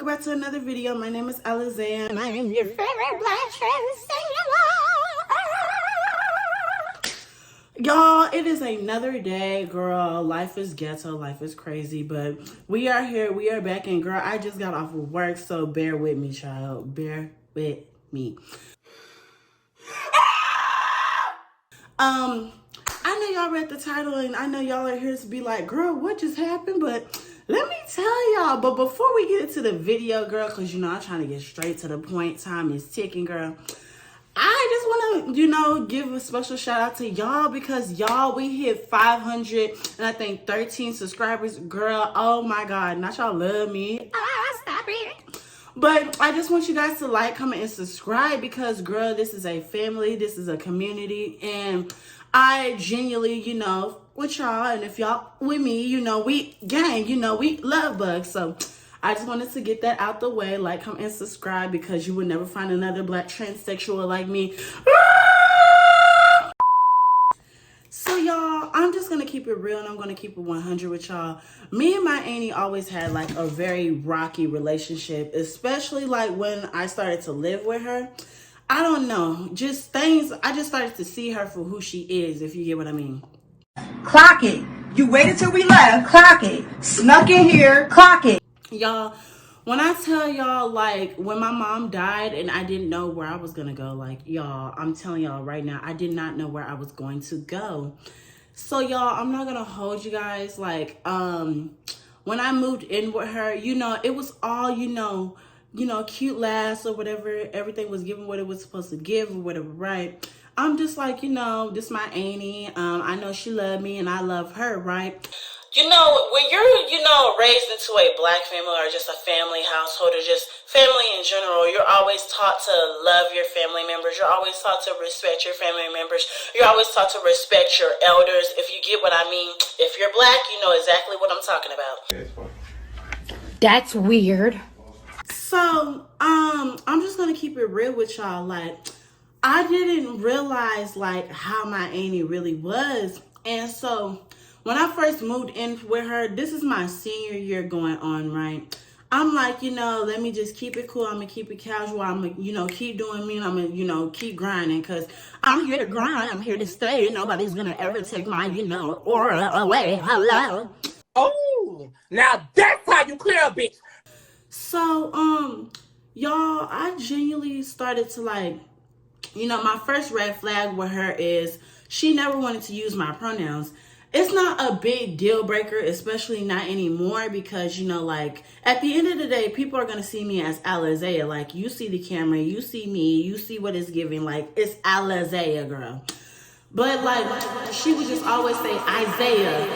back to another video. My name is Alizé and I am your favorite black singer. Y'all, it is another day, girl. Life is ghetto, life is crazy, but we are here, we are back, and girl, I just got off of work, so bear with me, child. Bear with me. I know y'all read the title and I know y'all are here to be like, girl, what just happened? But let me tell y'all, but before we get into the video, girl, because you know I'm trying to get straight to the point. Time is ticking, girl. I just want to, give a special shout out to y'all because y'all, we hit 500 and I think 13 subscribers. Girl, oh my God, not y'all love me. Stop it. But I just want you guys to like, comment, and subscribe because, girl, this is a family. This is a community. And I genuinely, with y'all. And if y'all with me, we gang, we love bugs. So I just wanted to get that out the way. Like, comment, and subscribe because you would never find another black transsexual like me. So y'all, I'm just gonna keep it real and I'm gonna keep it 100 with y'all. Me and my auntie always had like a very rocky relationship, especially like when I started to live with her. I don't know, just things, I just started to see her for who she is, if you get what I mean. Clock it. You waited till we left. Clock it. Snuck in here. Clock it. Y'all, when I tell y'all, like, when my mom died and I didn't know where I was going to go, like, y'all, I'm telling y'all right now, I did not know where I was going to go. So, y'all, I'm not going to hold you guys. Like, when I moved in with her, it was all, cute laughs or whatever. Everything was given what it was supposed to give or whatever, right? I'm just like, this my auntie. I know she loved me and I love her, right? When you're, raised into a black family or just a family household or just family in general, you're always taught to love your family members. You're always taught to respect your family members. You're always taught to respect your elders. If you get what I mean, if you're black, you know exactly what I'm talking about. That's weird. So, I'm just going to keep it real with y'all. Like, I didn't realize, like, how my auntie really was. And so when I first moved in with her, this is my senior year going on, right? I'm like, let me just keep it cool. I'm going to keep it casual. I'm going to, keep doing me. I'm going to, keep grinding because I'm here to grind. I'm here to stay. Nobody's going to ever take my, aura away. Hello. Oh, now that's how you clear a bitch. So, y'all, I genuinely started to like, my first red flag with her is she never wanted to use my pronouns. It's not a big deal breaker, especially not anymore because, like, at the end of the day, people are going to see me as Alizé. Like, you see the camera, you see me, you see what it's giving. Like, it's Alizé, girl. But, like, she would just always say, Isaiah,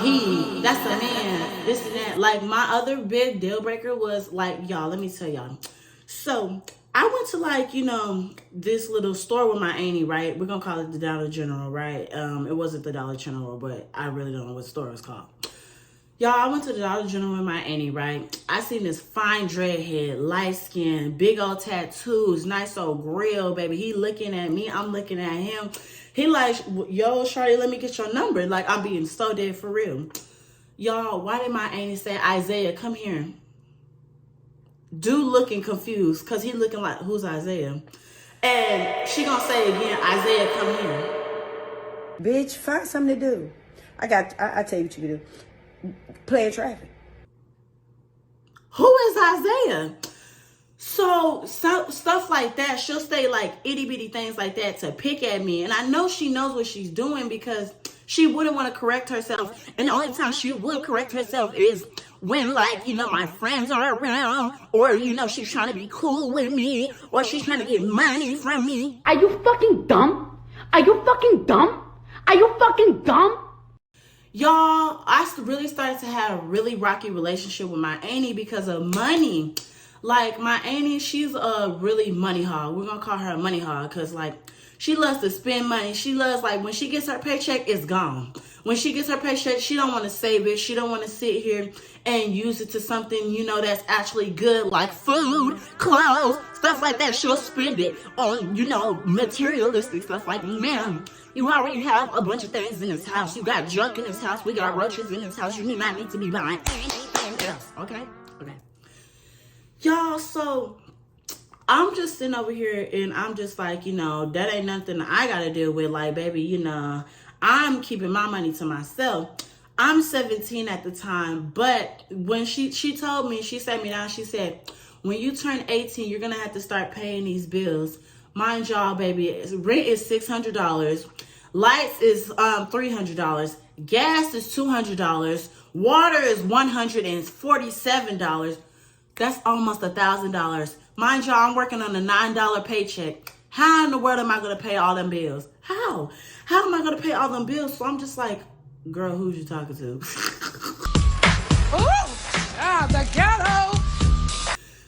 he, that's the man, this and that. Like, my other big deal breaker was, like, y'all, let me tell y'all. So I went to like, this little store with my auntie, right? We're going to call it the Dollar General, right? It wasn't the Dollar General, but I really don't know what store it's called. Y'all, I went to the Dollar General with my auntie, right? I seen this fine dreadhead, light skin, big old tattoos, nice old grill, baby. He looking at me, I'm looking at him. He like, yo, shorty, let me get your number. Like, I'm being so dead for real. Y'all, why did my auntie say, Isaiah, come here? Dude looking confused because he looking like, who's Isaiah? And she gonna say again, Isaiah, come here. Bitch, find something to do. I tell you what you can do. Play in traffic. Who is Isaiah? So stuff like that, she'll say like itty bitty things like that to pick at me. And I know she knows what she's doing because she wouldn't want to correct herself. And the only time she would correct herself is when, like, my friends are around, or, she's trying to be cool with me, or she's trying to get money from me. Are you fucking dumb? Are you fucking dumb? Are you fucking dumb? Y'all, I really started to have a really rocky relationship with my auntie because of money. Like, my auntie, she's a really money hog. We're going to call her a money hog because, like, she loves to spend money. She loves, like, when she gets her paycheck, it's gone. When she gets her paycheck, she don't want to save it. She don't want to sit here and use it to something, that's actually good, like food, clothes, stuff like that. She'll spend it on, materialistic stuff like, man, you already have a bunch of things in this house. You got junk in this house. We got roaches in this house. You do not need to be buying anything else, okay? Okay. Y'all, so I'm just sitting over here and I'm just like, that ain't nothing I gotta deal with. Like, baby, I'm keeping my money to myself. I'm 17 at the time, but when she told me, she sat me down, she said, when you turn 18, you're gonna have to start paying these bills. Mind y'all, baby, rent is $600, lights is $300, gas is $200, water is $147. That's almost $1,000. Mind y'all, I'm working on a $9 paycheck. How in the world am I gonna pay all them bills? How? How am I gonna pay all them bills? So I'm just like, girl, who's you talking to? The ghetto.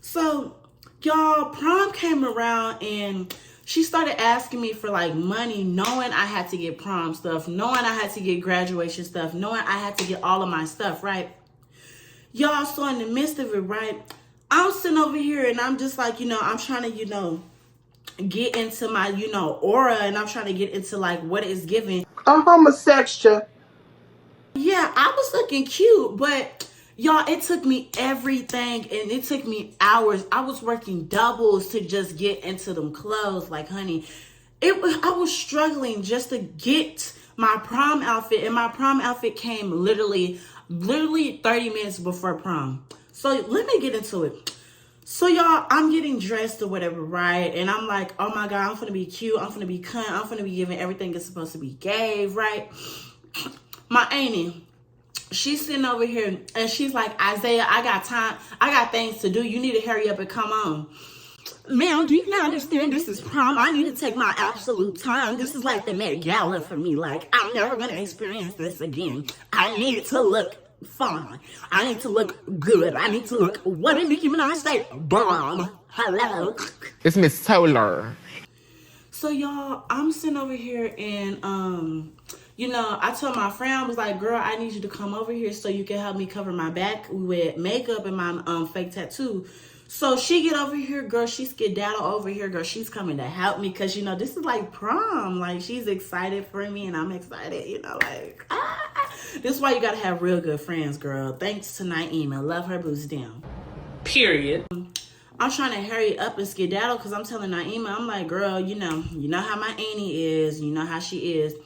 So, y'all, prom came around and she started asking me for like money, knowing I had to get prom stuff, knowing I had to get graduation stuff, knowing I had to get all of my stuff, right? Y'all, so in the midst of it, right, I'm sitting over here and I'm just like, I'm trying to, get into my, aura, and I'm trying to get into like what it's giving. I'm homosexual. Yeah, I was looking cute, but y'all, it took me everything and it took me hours. I was working doubles to just get into them clothes. Like, honey, I was struggling just to get my prom outfit, and my prom outfit came literally 30 minutes before prom. So let me get into it. So y'all, I'm getting dressed or whatever, right? And I'm like, oh my God, I'm gonna be cute. I'm gonna be cunt. I'm gonna be giving everything it's supposed to be gave, right? My auntie, she's sitting over here and she's like, Isaiah, I got time. I got things to do. You need to hurry up and come on. Ma'am, do you not understand this is prom? I need to take my absolute time. This is like the Met Gala for me. Like, I'm never going to experience this again. I need to look fine. I need to look good. I need to look, what did Nicki Minaj say? Bomb. Hello. It's Miss Taylor. So y'all, I'm sitting over here and, I told my friend, I was like, girl, I need you to come over here so you can help me cover my back with makeup and my fake tattoo. So she get over here, girl, she skedaddle over here, girl, she's coming to help me because, this is like prom. Like, she's excited for me and I'm excited, This is why you got to have real good friends, girl. Thanks to Naima. Love her boots down. Period. I'm trying to hurry up and skedaddle because I'm telling Naima, I'm like, girl, you know how my auntie is. You know how she is.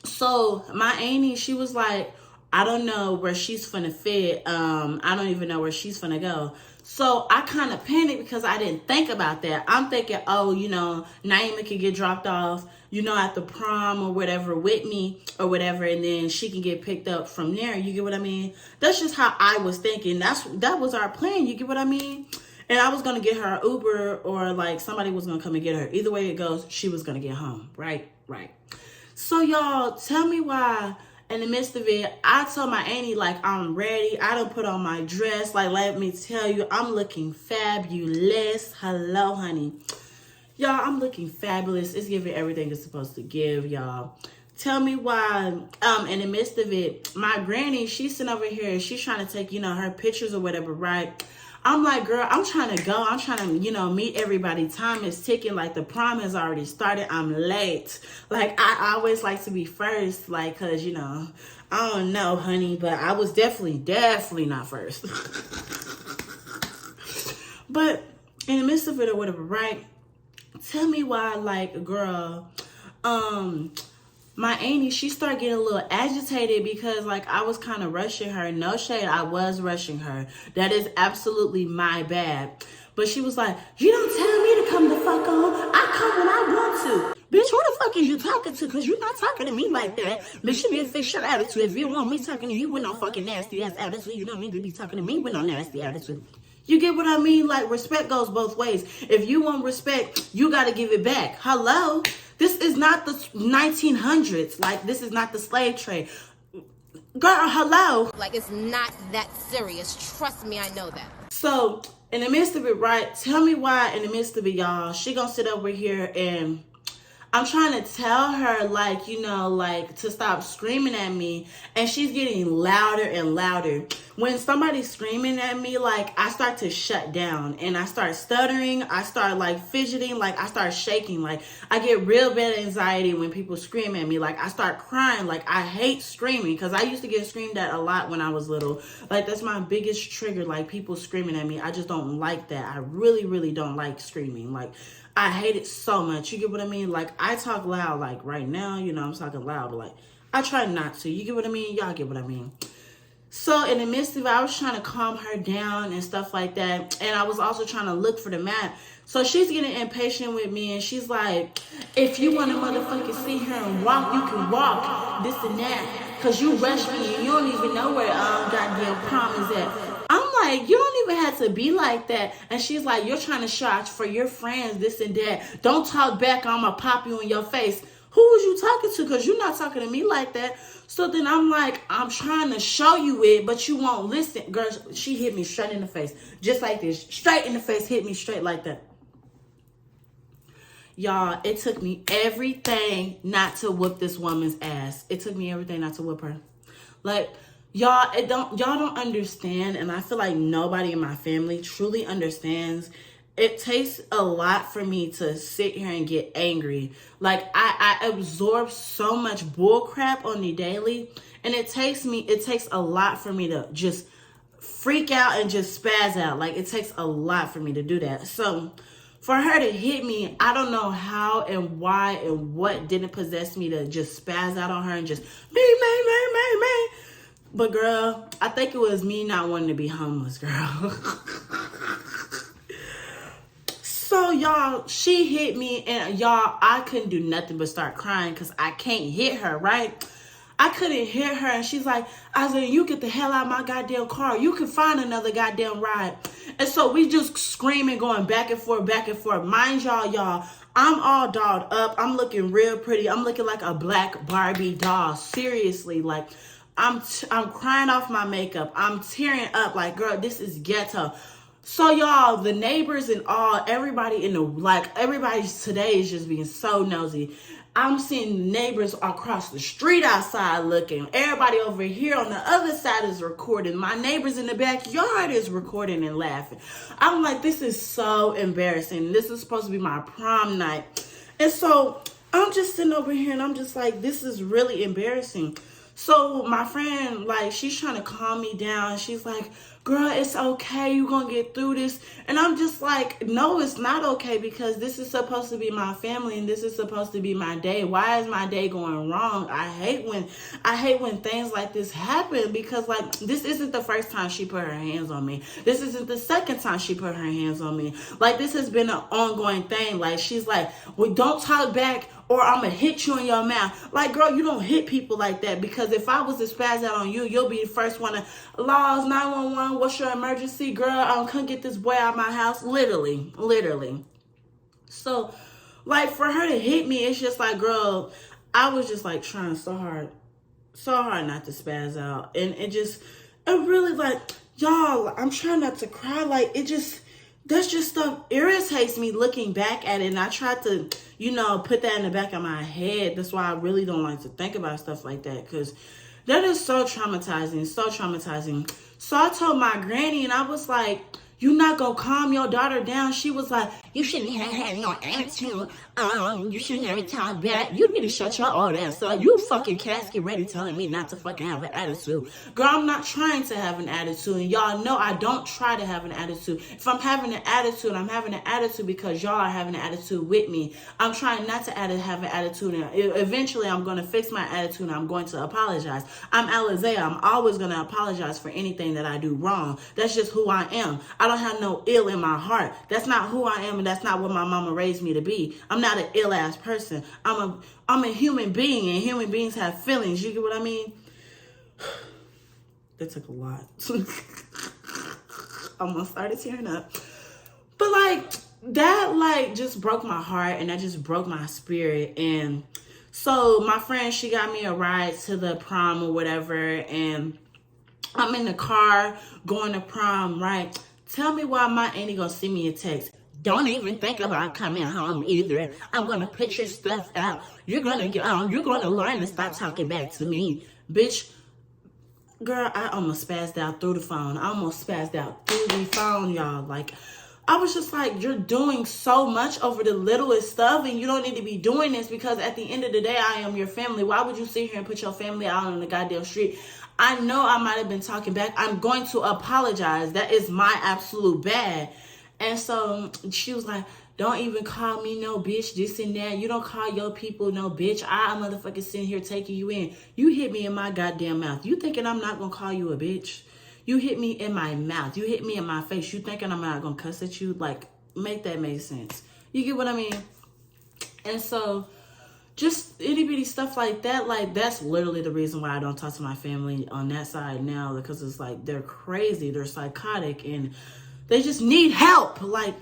So my auntie, she was like, I don't know where she's finna fit. I don't even know where she's finna go. So I kind of panicked because I didn't think about that. I'm thinking, Naima could get dropped off, at the prom or whatever with me or whatever, and then she can get picked up from there. You get what I mean? That's just how I was thinking. That was our plan. You get what I mean? And I was going to get her an Uber or like somebody was going to come and get her. Either way it goes, she was going to get home. Right. So y'all, tell me why in the midst of it, I told my auntie, like, I'm ready. I done put on my dress. Like, let me tell you, I'm looking fabulous. Hello, honey. Y'all, I'm looking fabulous. It's giving everything it's supposed to give, y'all. Tell me why, in the midst of it, my granny, she's sitting over here. She's trying to take, her pictures or whatever, right? I'm like, girl, I'm trying to go. I'm trying to, meet everybody. Time is ticking. Like, the prom has already started. I'm late. Like, I always like to be first. Like, because, I don't know, honey. But I was definitely not first. But in the midst of it or whatever, right? Tell me why, like, girl, my auntie, she started getting a little agitated because, like, I was kind of rushing her. No shade, I was rushing her. That is absolutely my bad. But she was like, you don't tell me to come the fuck on. I come when I want to. Bitch, who the fuck is you talking to? Because you're not talking to me like that. Bitch, you need to fix your attitude. If you don't want me talking to you with no fucking nasty-ass attitude, you don't need to be talking to me with no nasty attitude. You get what I mean? Like, respect goes both ways. If you want respect, you got to give it back. Hello? This is not the 1900s. Like, this is not the slave trade. Girl, hello? Like, it's not that serious. Trust me, I know that. So, in the midst of it, right, tell me why in the midst of it, y'all, she gonna sit over here and I'm trying to tell her, like, you know, like, to stop screaming at me, and she's getting louder and louder. When somebody's screaming at me, like, I start to shut down, and I start stuttering, I start, like, fidgeting, like, I start shaking, like, I get real bad anxiety when people scream at me, like, I start crying, like, I hate screaming, because I used to get screamed at a lot when I was little. Like, that's my biggest trigger, like, people screaming at me. I just don't like that. I really, really don't like screaming. Like, I hate it so much. You get what I mean? Like, I talk loud, like, right now, you know, I'm talking loud, but, like, I try not to. You get what I mean? Y'all get what I mean? So, in the midst of it, I was trying to calm her down and stuff like that, and I was also trying to look for the map. So, she's getting impatient with me, and she's like, if you want to motherfucking sit here and walk, you can walk, this and that, because you rushed me, and you don't even know where goddamn prom is at. I'm like, you don't even have to be like that. And she's like, you're trying to shout for your friends, this and that. Don't talk back, I'm going to pop you in your face. Who was you talking to? Because you're not talking to me like that. So then I'm like, I'm trying to show you it, but you won't listen. Girl, she hit me straight in the face. Just like this. Straight in the face, hit me straight like that. Y'all, it took me everything not to whoop this woman's ass. It took me everything not to whoop her. Like, y'all don't understand, and I feel like nobody in my family truly understands. It takes a lot for me to sit here and get angry. Like, I absorb so much bull crap on the daily, and it takes a lot for me to just freak out and just spaz out. Like, it takes a lot for me to do that. So for her to hit me, I don't know how and why and what didn't possess me to just spaz out on her and just me. But girl, I think it was me not wanting to be homeless, girl. So y'all, she hit me, and y'all, I couldn't do nothing but start crying because I can't hit her, right? I couldn't hit her, and she's like, I said, you get the hell out of my goddamn car. You can find another goddamn ride. And so we just screaming, going back and forth, back and forth. Mind y'all, I'm all dolled up. I'm looking real pretty. I'm looking like a black Barbie doll. Seriously, like, I'm crying off my makeup. I'm tearing up like, girl, this is ghetto. So y'all, the neighbors and all, everybody today is just being so nosy. I'm seeing neighbors across the street outside looking. Everybody over here on the other side is recording. My neighbors in the backyard is recording and laughing. I'm like, this is so embarrassing. This is supposed to be my prom night. And so I'm just sitting over here and I'm just like, this is really embarrassing. So my friend, like, she's trying to calm me down. She's like, girl, it's okay. You're going to get through this. And I'm just like, no, it's not okay, because this is supposed to be my family and this is supposed to be my day. Why is my day going wrong? I hate when things like this happen, because, like, this isn't the first time she put her hands on me. This isn't the second time she put her hands on me. Like, this has been an ongoing thing. Like, she's like, well, don't talk back or I'm going to hit you in your mouth. Like, girl, you don't hit people like that, because if I was to spaz out on you, you'll be the first one to, laws, 911, what's your emergency? Girl, come get this boy out of my house. Literally. So, like, for her to hit me, it's just like, girl, I was just, like, trying so hard not to spaz out. And it really, like, y'all, I'm trying not to cry. Like, that's just stuff irritates me looking back at it. And I try to, put that in the back of my head. That's why I really don't like to think about stuff like that, because that is so traumatizing. So I told my granny, and I was like, you not gonna calm your daughter down? She was like, You shouldn't have had no attitude. You shouldn't have talked back. You need to shut your old ass up. You fucking casket ready telling me not to fucking have an attitude. girl, I'm not trying to have an attitude. And y'all know I don't try to have an attitude. If I'm having an attitude, I'm having an attitude because y'all are having an attitude with me. I'm trying not to have an attitude. And eventually, I'm going to fix my attitude and I'm going to apologize. I'm Alizea. I'm always going to apologize for anything that I do wrong. That's just who I am. I don't have no ill in my heart. That's not who I am, and that's not what my mama raised me to be. I'm not an ill ass person. I'm a human being, and human beings have feelings. You get what I mean? That took a lot. I almost started tearing up. But that just broke my heart, and that just broke my spirit. And so my friend, she got me a ride to the prom or whatever, and I'm in the car going to prom, right? Tell me why my auntie gonna send me a text. Don't even think about coming home either. I'm gonna put your stuff out. You're gonna learn to stop talking back to me. Bitch, girl, I almost spazzed out through the phone. Y'all. Like, I was just like, you're doing so much over the littlest stuff, and you don't need to be doing this, because at the end of the day, I am your family. Why would you sit here and put your family out on the goddamn street? I know I might have been talking back. I'm going to apologize. That is my absolute bad. And so she was like, don't even call me no bitch, this and that. You don't call your people no bitch. I motherfucking sitting here taking you in. You hit me in my goddamn mouth. You thinking I'm not going to call you a bitch? You hit me in my mouth. You hit me in my face. You thinking I'm not going to cuss at you? Like, make that make sense. You get what I mean? And so just itty bitty stuff like that, like, that's literally the reason why I don't talk to my family on that side now, because it's like, they're crazy, they're psychotic, and they just need help. Like,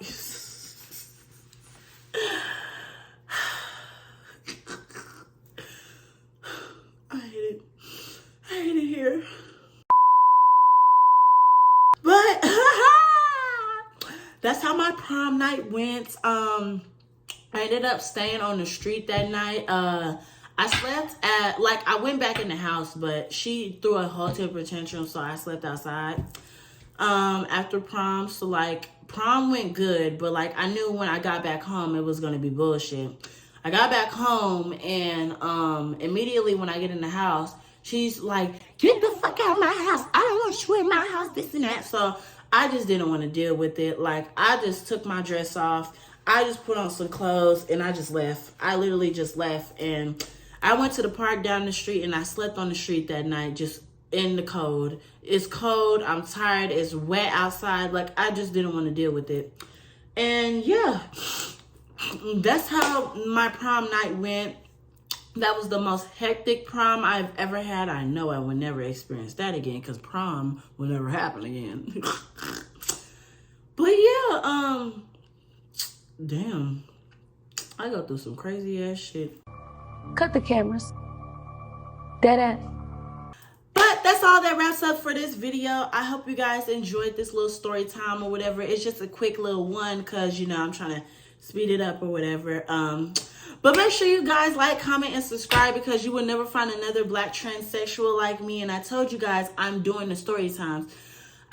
I hate it here. But that's how my prom night went. I ended up staying on the street that night. I slept at, like, I went back in the house, but she threw a whole temper tantrum, so I slept outside after prom. So, like, prom went good, but, like, I knew when I got back home it was going to be bullshit. I got back home, and immediately when I get in the house, she's like, get the fuck out of my house. I don't want you in my house, this and that. So I just didn't want to deal with it. Like, I just took my dress off. I just put on some clothes, and I just left. I literally just left, and I went to the park down the street, and I slept on the street that night, just in the cold. It's cold. I'm tired. It's wet outside. Like, I just didn't want to deal with it. And yeah, that's how my prom night went. That was the most hectic prom I've ever had. I know I will never experience that again, because prom will never happen again. But yeah, damn, I go through some crazy ass shit. Cut the cameras. Dead ass. But that's all that wraps up for this video. I hope you guys enjoyed this little story time or whatever. It's just a quick little one, because, you know, I'm trying to speed it up or whatever. But make sure you guys like, comment, and subscribe, because you will never find another black transsexual like me. And I told you guys I'm doing the story times.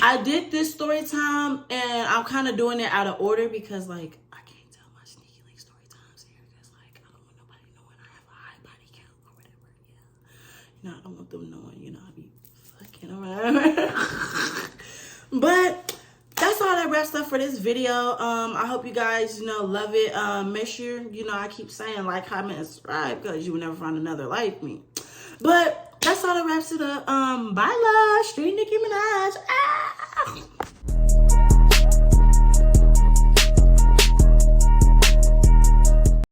I did this story time, and I'm kind of doing it out of order, because, like, I can't tell my sneaky link story times here, because, like, I don't want nobody knowing I have a high body count or whatever. Yeah, you know, I don't want them knowing, you know, I be fucking or whatever. But that's all that wraps up for this video. I hope you guys, you know, love it. Make sure, you know, I keep saying like, comment, and subscribe, because you will never find another like me. But that's all that wraps it up. Bye, love. Street Nicki Minaj. Ah!